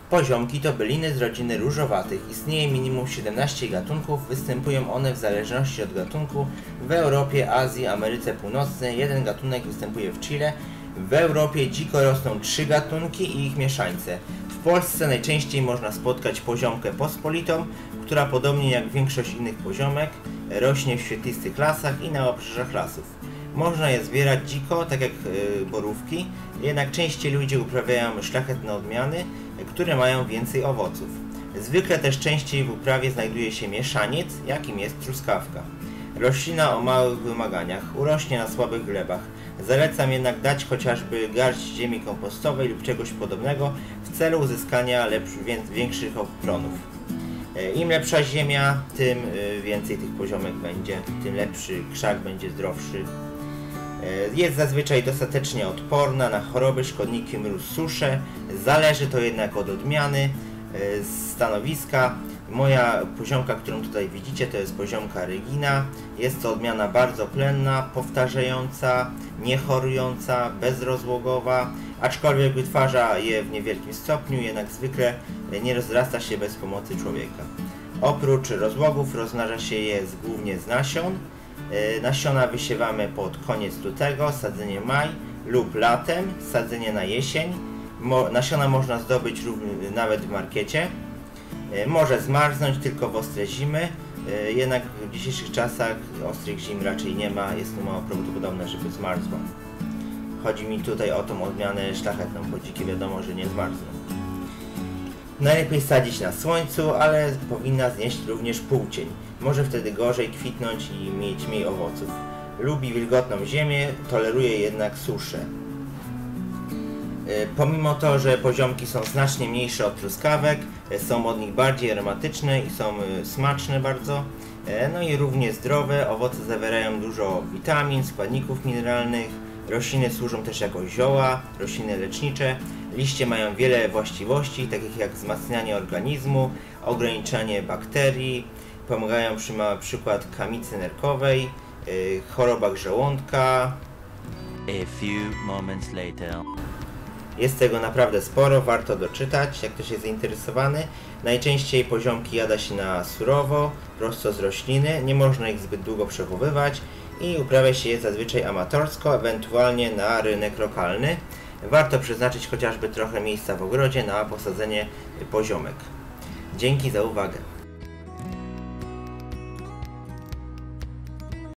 Poziomki to byliny z rodziny różowatych. Istnieje minimum 17 gatunków. Występują one w zależności od gatunku w Europie, Azji, Ameryce Północnej. Jeden gatunek występuje w Chile. W Europie dziko rosną 3 gatunki i ich mieszańce. W Polsce najczęściej można spotkać poziomkę pospolitą, która podobnie jak większość innych poziomek rośnie w świetlistych lasach i na obrzeżach lasów. Można je zbierać dziko, tak jak borówki, jednak częściej ludzie uprawiają szlachetne odmiany, które mają więcej owoców. Zwykle też częściej w uprawie znajduje się mieszaniec, jakim jest truskawka. Roślina o małych wymaganiach, urośnie na słabych glebach. Zalecam jednak dać chociażby garść ziemi kompostowej lub czegoś podobnego w celu uzyskania większych plonów. Im lepsza ziemia, tym więcej tych poziomek będzie, tym lepszy krzak będzie zdrowszy. Jest zazwyczaj dostatecznie odporna na choroby, szkodniki mróz, susze. Zależy to jednak od odmiany, stanowiska. Moja poziomka, którą tutaj widzicie, to jest poziomka Regina. Jest to odmiana bardzo plenna, powtarzająca, niechorująca, bezrozłogowa, aczkolwiek wytwarza je w niewielkim stopniu, jednak zwykle nie rozrasta się bez pomocy człowieka. Oprócz rozłogów rozmnaża się je głównie z nasion. Nasiona wysiewamy pod koniec lutego, sadzenie maj lub latem, sadzenie na jesień. Nasiona można zdobyć nawet w markecie. Może zmarznąć tylko w ostre zimy, jednak w dzisiejszych czasach ostrych zim raczej nie ma, jest to mało prawdopodobne, żeby zmarzła. Chodzi mi tutaj o tą odmianę szlachetną, bo dzikie wiadomo, że nie zmarzną. Najlepiej sadzić na słońcu, ale powinna znieść również półcień. Może wtedy gorzej kwitnąć i mieć mniej owoców. Lubi wilgotną ziemię, toleruje jednak suszę. Pomimo to, że poziomki są znacznie mniejsze od truskawek, są od nich bardziej aromatyczne i są smaczne bardzo, no i równie zdrowe. Owoce zawierają dużo witamin, składników mineralnych. Rośliny służą też jako zioła, rośliny lecznicze. Liście mają wiele właściwości, takich jak wzmacnianie organizmu, ograniczanie bakterii, pomagają przy na przykład kamicy nerkowej, chorobach żołądka. A few moments later. Jest tego naprawdę sporo, warto doczytać, jak ktoś jest zainteresowany. Najczęściej poziomki jada się na surowo, prosto z rośliny, nie można ich zbyt długo przechowywać i uprawia się je zazwyczaj amatorsko, ewentualnie na rynek lokalny. Warto przeznaczyć chociażby trochę miejsca w ogrodzie na posadzenie poziomek. Dzięki za uwagę.